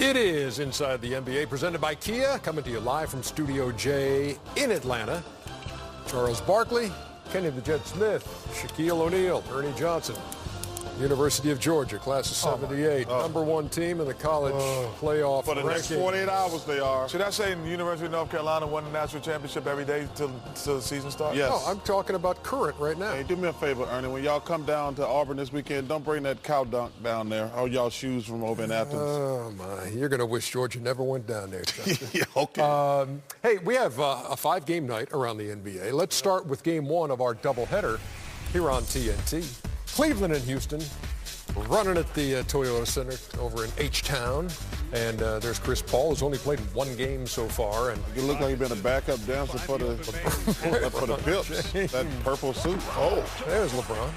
It is Inside the NBA, presented by Kia, coming to you live from Studio J in Atlanta. Charles Barkley, Kenny the Jet Smith, Shaquille O'Neal, Ernie Johnson, University of Georgia, class of 78, number one team in the college playoff For the next ranking. 48 hours they are. Should I say the University of North Carolina won the national championship every day till the season starts? Yes. No, I'm talking about current right now. Hey, do me a favor, Ernie. When y'all come down to Auburn this weekend, don't bring that cow dunk down there. All y'all shoes from over in Athens. Oh, my. You're going to wish Georgia never went down there. Yeah, okay. Hey, we have a five-game night around the NBA. Let's start with game one of our doubleheader here on TNT. Cleveland and Houston running at the Toyota Center over in H-Town. And there's Chris Paul, who's only played one game so far. And You look like you've been a backup dancer for the Pips. That purple suit. oh, there's LeBron.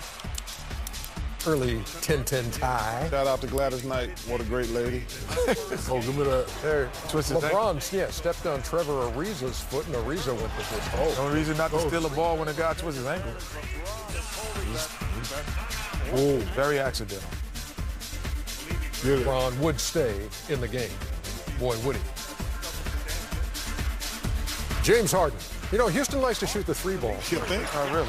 Early 10-10 tie. Shout out to Gladys Knight. What a great lady. Oh, give me that. There, twist his ankle. LeBron, stepped on Trevor Ariza's foot, and Ariza went the distance. The only reason not to steal a ball when a guy twists his ankle. Oh, very accidental. LeBron would stay in the game. Boy, would he. James Harden. You know, Houston likes to shoot the three ball. You think? Oh, really?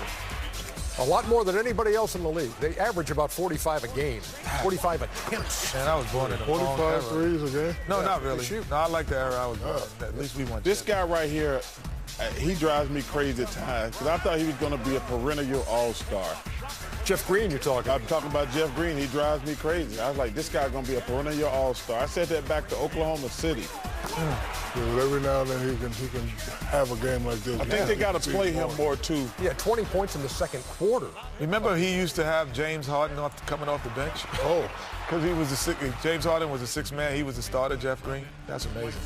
A lot more than anybody else in the league. They average about 45 a game. 45 attempts. Man, I was born in a long era. 45 threes a game? No, not they really. shoot. No, I like the era I was born. At least we won. This guy right here, he drives me crazy at times because I thought he was going to be a perennial all-star. Jeff Green, you're talking. I'm talking about Jeff Green. He drives me crazy. I was like, this guy's going to be a perennial all-star. I said that back to Oklahoma City. Yeah, but every now and then he can have a game like this. I think they got to play him more, too. He had 20 points in the second quarter. Remember, he used to have James Harden coming off the bench? Oh. Because he was James Harden was a sixth man. He was the starter, Jeff Green. That's amazing.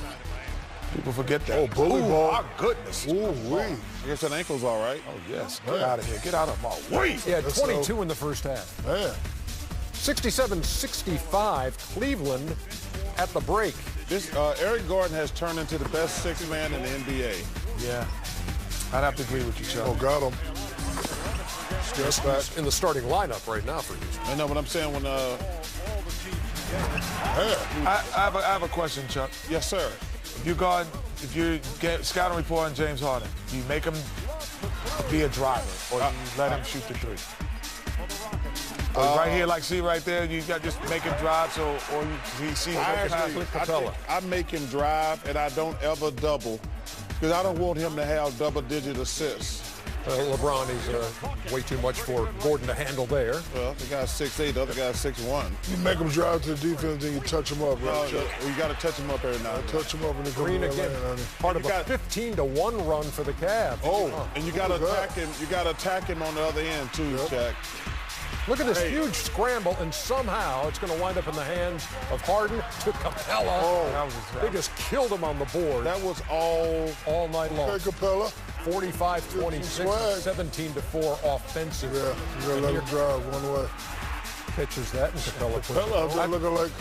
People forget that. Oh, bully ball. My goodness. Ooh-wee. I guess that ankle's all right. Oh, yes. Get out of here. Get out of my way. He had 22 in the first half. Man. 67-65, Cleveland at the break. This Eric Gordon has turned into the best sixth man in the NBA. Yeah. I'd have to agree with you, Chuck. Oh, got him. Step back. In the starting lineup right now for Houston. I know what I'm saying when Yeah. I have a question, Chuck. yes, sir. If you get scouting report on James Harden, do you make him be a driver or do you let him shoot the three? Right here, like see right there, you got just make him drive so or he sees I make him drive and I don't ever double because I don't want him to have double-digit assists. LeBron is way too much for Gordon to handle there. Well, the guy's 6'8", the other guy's 6'1". You make him drive to the defense, then you touch him up, right? You got to touch him up every now and then. Touch him up in the Green again, part of a got- 15-1 run for the Cavs. And you got to attack him. You got to attack him on the other end too, Jack. Look at this huge scramble, and somehow it's going to wind up in the hands of Harden to Capella. They just killed him on the board. That was all night long. Hey, Capella. 45-26, 17-4 offensive. Yeah, you got to let him drive one way. Pitches that, and Capella puts it Capella up there looking like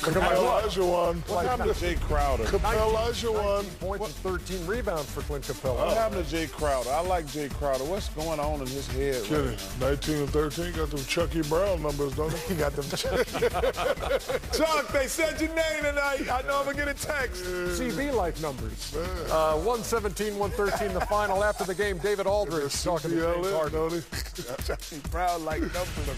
Elijah one. What happened to Jay Crowder? Elijah one. 19 points and 13 rebounds for Clint Capella. What happened to Jay Crowder? I like Jay Crowder. What's going on in his head right Kidding. now? 19 and 13. Got them Chucky Brown numbers, don't he? He got them. Chuck, they said your name tonight. I know I'm going to get a text. CB-like numbers. 117-113 the final. After the game, David Aldridge talking to James Harden. don't he? Proud like numbers.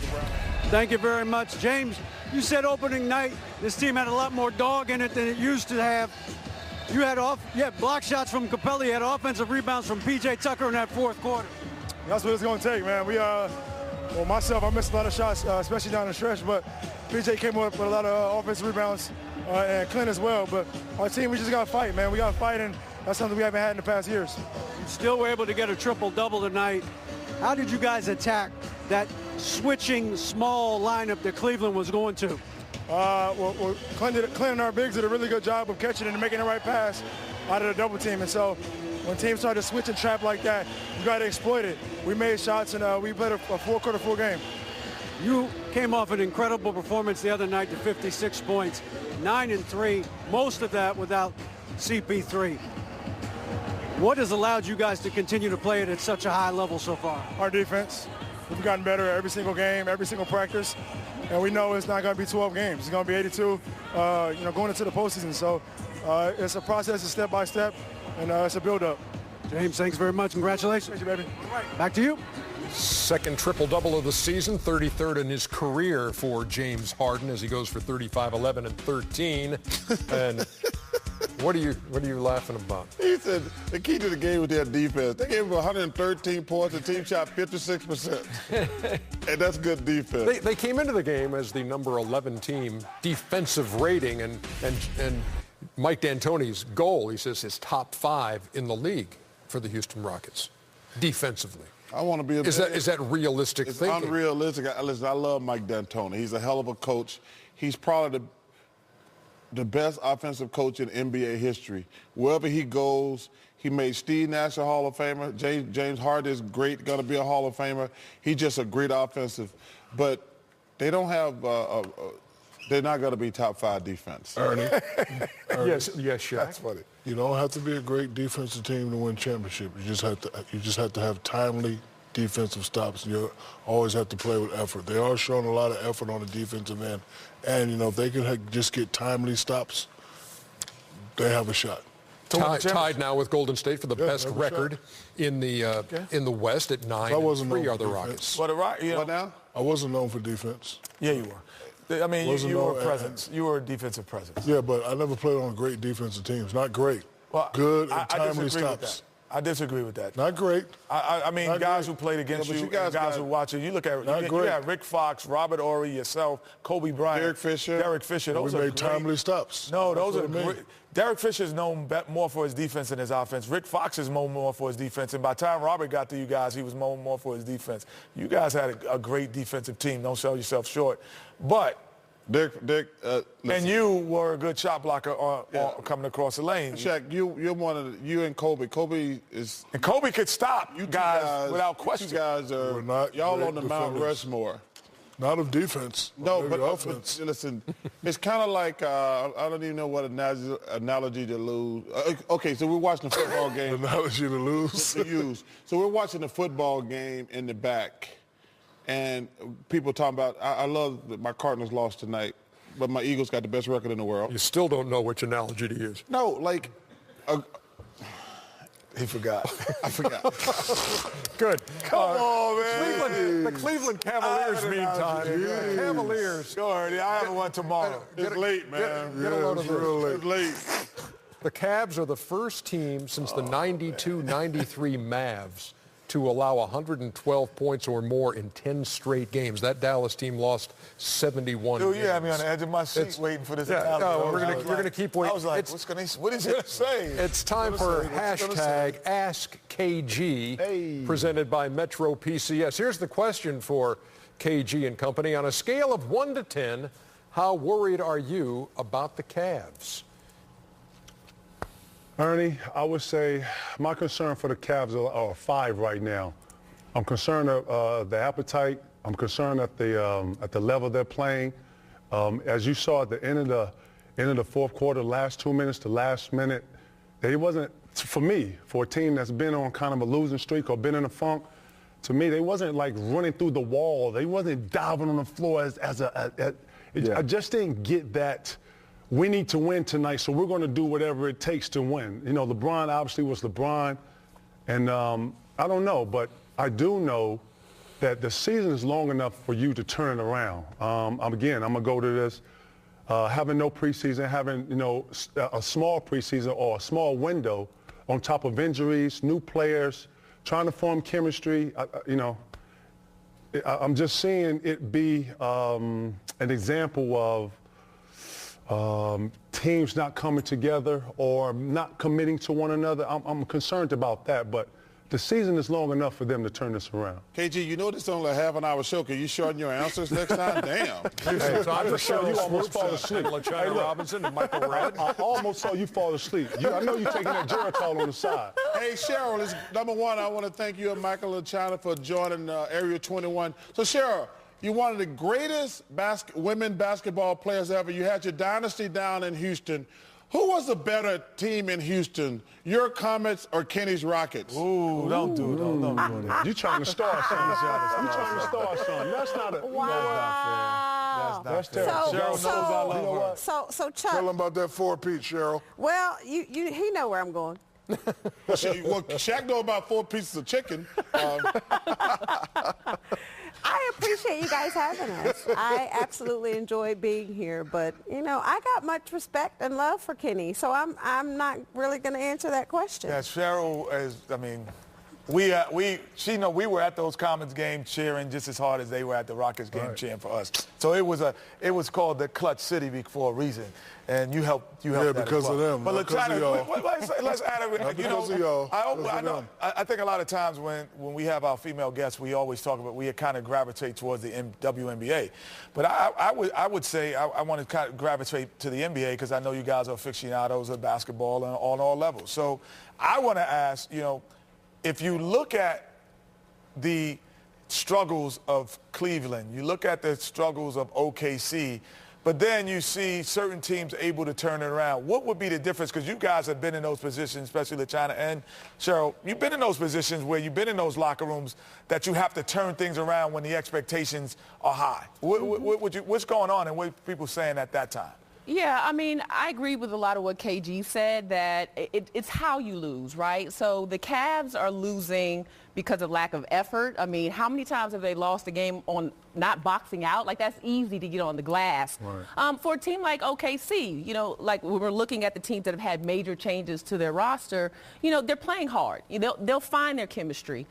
Thank you very much. James, you said opening night this team had a lot more dog in it than it used to have. You had block shots from Capella. You had offensive rebounds from P.J. Tucker in that fourth quarter. That's what it's going to take, man. Myself, I missed a lot of shots, especially down the stretch, but P.J. came up with a lot of offensive rebounds and Clint as well. But our team, we just got to fight, man. We got to fight, and that's something we haven't had in the past years. You still were able to get a triple-double tonight. How did you guys attack switching small lineup that Cleveland was going to? Clint and our bigs did a really good job of catching it and making the right pass out of the double team. And so when teams start to switch and trap like that, you got to exploit it. We made shots, and we played a four-quarter full game. You came off an incredible performance the other night to 56 points, 9 and 3, most of that without CP3. What has allowed you guys to continue to play it at such a high level so far? Our defense. We've gotten better every single game, every single practice. and we know it's not going to be 12 games. It's going to be 82, going into the postseason. So it's a process, it's step by step, and it's a build-up. James, thanks very much. Congratulations. Thank you, baby. All right, back to you. Second triple-double of the season, 33rd in his career for James Harden as he goes for 35, 11, and 13. And what are you laughing about? He said the key to the game was their defense. They gave him 113 points. The team shot 56%. And that's good defense. They came into the game as the number 11 team defensive rating, and Mike D'Antoni's goal, he says, is top 5 in the league for the Houston Rockets defensively. I want to be Is that realistic thinking? It's unrealistic. Listen, I love Mike D'Antoni. He's a hell of a coach. He's probably the best offensive coach in NBA history. Wherever he goes, he made Steve Nash a Hall of Famer. James Harden is great, going to be a Hall of Famer. He's just a great offensive. But they don't have they're not going to be top 5 defense. Ernie. Yes, Shaq. That's funny. You don't have to be a great defensive team to win championship. You just have to have timely defensive stops. You always have to play with effort. They are showing a lot of effort on the defensive end, and if they can just get timely stops, they have a shot. Tied now with Golden State for the best record in the West at 9-3 are the Rockets. What now? I wasn't known for defense. Yeah, you were. I mean, you were a presence. You were a defensive presence. Yeah, but I never played on great defensive teams. Not great. Well, good and I timely disagree with stops. that. I disagree with that. Not great. I mean, Not guys great. who played against Yeah, but you, you guys guys who watch it. You look at you had Rick Fox, Robert Ory, yourself, Kobe Bryant, Derek Fisher. Those We are made great. timely stops. No, That's those are what I mean. great. Derek Fisher is known more for his defense than his offense. Rick Fox is known more for his defense. And by the time Robert got to you guys, he was known more for his defense. You guys had a great defensive team. Don't sell yourself short. But and you were a good shot blocker coming across the lane. Shaq, you're one of you and Kobe. Kobe is. And Kobe could stop You guys without question. You guys are y'all on the Mount Rushmore. Not of defense. No, but offense. Listen, it's kind of like I don't even know what analogy to lose. Okay, so we're watching the football game. Analogy to lose. To use. So we're watching the football game in the back, and people talking about. I love that my Cardinals lost tonight, but my Eagles got the best record in the world. You still don't know which analogy to use. No, like. He forgot. I forgot. Good. Come on, man. The Cleveland Cavaliers, meantime. Cavaliers. Sure, I have one tomorrow. It's late, man. Get a load of this. It's late. The Cavs are the first team since the 92-93 Mavs to allow 112 points or more in 10 straight games. That Dallas team lost 71 Dude, games. you had me on the edge of my seat waiting for this. We're gonna keep waiting. I was like, what is he going to say? It's time for hashtag AskKG, presented by Metro PCS. Here's the question for KG and company. On a scale of 1 to 10, how worried are you about the Cavs? Ernie, I would say my concern for the Cavs are 5 right now. I'm concerned of the appetite. I'm concerned at the level they're playing. As you saw at the end of the fourth quarter, last 2 minutes to last minute, it wasn't, for me, for a team that's been on kind of a losing streak or been in a funk, to me, they wasn't like running through the wall. They wasn't diving on the floor I just didn't get that. We need to win tonight, so we're going to do whatever it takes to win. You know, LeBron obviously was LeBron, and I don't know, but I do know that the season is long enough for you to turn it around. I'm going to go to this, having no preseason, having, a small preseason or a small window on top of injuries, new players, trying to form chemistry. I'm just seeing it be an example of teams not coming together or not committing to one another. I'm concerned about that, but the season is long enough for them to turn this around. KG, you know this is only a half-an-hour show. Can you shorten your answers next time? Damn. Hey, time for show. You almost fall asleep. LaChina Robinson and Michael Redd. I almost saw you fall asleep. I know you're taking that Geritol on the side. Hey, Cheryl, number one, I want to thank you and Michael LaChina for joining Area 21. So, Cheryl, you're one of the greatest women basketball players ever. You had your dynasty down in Houston. Who was the better team in Houston, your Comets or Kenny's Rockets? Ooh, don't do that. You trying to start something. You trying to start something. That's not a... That's not fair. That's not fair. terrible. Cheryl knows I love You know her. what? So Chuck, Tell him about that 4-piece, Cheryl. well, he know where I'm going. Well, Shaq know about 4 pieces of chicken. I appreciate you guys having us. I absolutely enjoy being here, but I got much respect and love for Kenny, so I'm not really going to answer that question. Yeah, Cheryl is. I mean, we were at those Comets games cheering just as hard as they were at the Rockets game cheering for us. So it was called the Clutch City for a reason, and you helped. Yeah, that because as well. of them. But let's add it. Not because of y'all. I think a lot of times when we have our female guests, we always talk about we kind of gravitate towards the WNBA. But I would say I want to kind of gravitate to the NBA because I know you guys are aficionados of basketball and on all levels. So I want to ask, if you look at the struggles of Cleveland, you look at the struggles of OKC, but then you see certain teams able to turn it around. What would be the difference? Because you guys have been in those positions, especially LaChina and Cheryl. You've been in those positions where you've been in those locker rooms that you have to turn things around when the expectations are high. What's going on and what are people saying at that time? Yeah, I mean, I agree with a lot of what KG said, that it's how you lose, right? So the Cavs are losing because of lack of effort. I mean, how many times have they lost a game on not boxing out? Like, that's easy to get on the glass. Right. For a team like OKC, like when we're looking at the teams that have had major changes to their roster, they're playing hard. They'll find their chemistry.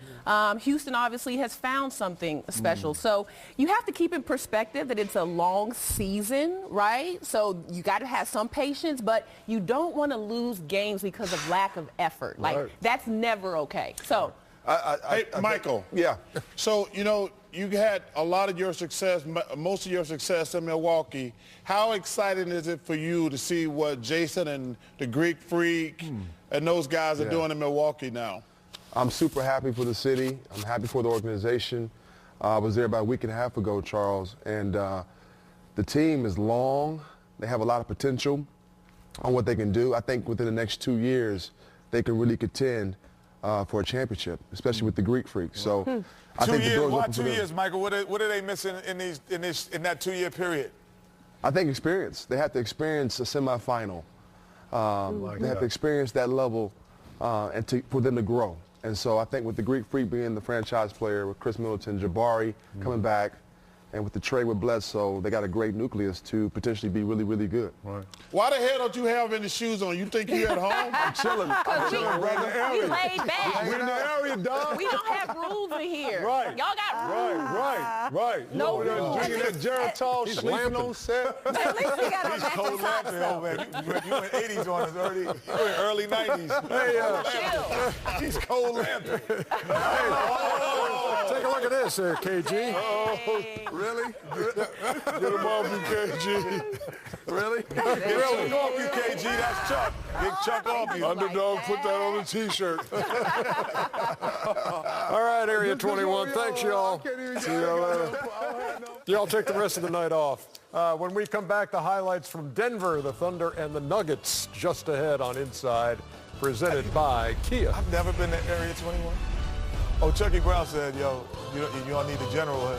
Houston obviously has found something special. So you have to keep in perspective that it's a long season, right? So you got to have some patience, but you don't want to lose games because of lack of effort. Like, that's never okay. So. Hey, Michael. Yeah. So, you had a lot of your success, most of your success in Milwaukee. How exciting is it for you to see what Jason and the Greek Freak and those guys are doing in Milwaukee now? I'm super happy for the city. I'm happy for the organization. I was there about a week and a half ago, Charles, and the team is long. They have a lot of potential on what they can do. I think within the next 2 years, they can really contend for a championship, especially with the Greek Freaks. So I think the door's open for them. 2 years, Michael? What are they missing in that 2 year period? I think experience. They have to experience a semifinal. They have to experience that level for them to grow. And so I think with the Greek Freak being the franchise player, with Chris Middleton, Jabari coming back, and with the trade with Bledsoe, they got a great nucleus to potentially be really, really good. Right. Why the hell don't you have any shoes on? You think you at home? I'm chilling. I'm chilling, brother. We laid back. We're in the area, dog. We don't have rules in here. Right. Y'all got rules. Right. No rules. Drinking that Geritol, sleeping on set. At least we got on He's back cold to socks, laughing, though. man. You went 80s on us early 90s. Chill. He's cold laughing. Take a look at this here, KG. Really? Get him off you, KG. Really? Get Chuck off you, KG. That's Chuck. Get Chuck off you. Underdog, put that on the T-shirt. All right, Area 21. Thanks, y'all. See y'all later. Y'all take the rest of the night off. When we come back, the highlights from Denver, the Thunder, and the Nuggets just ahead on Inside, presented by Kia. I've never been to Area 21. Oh, Chucky Brown said, yo, you don't need the general.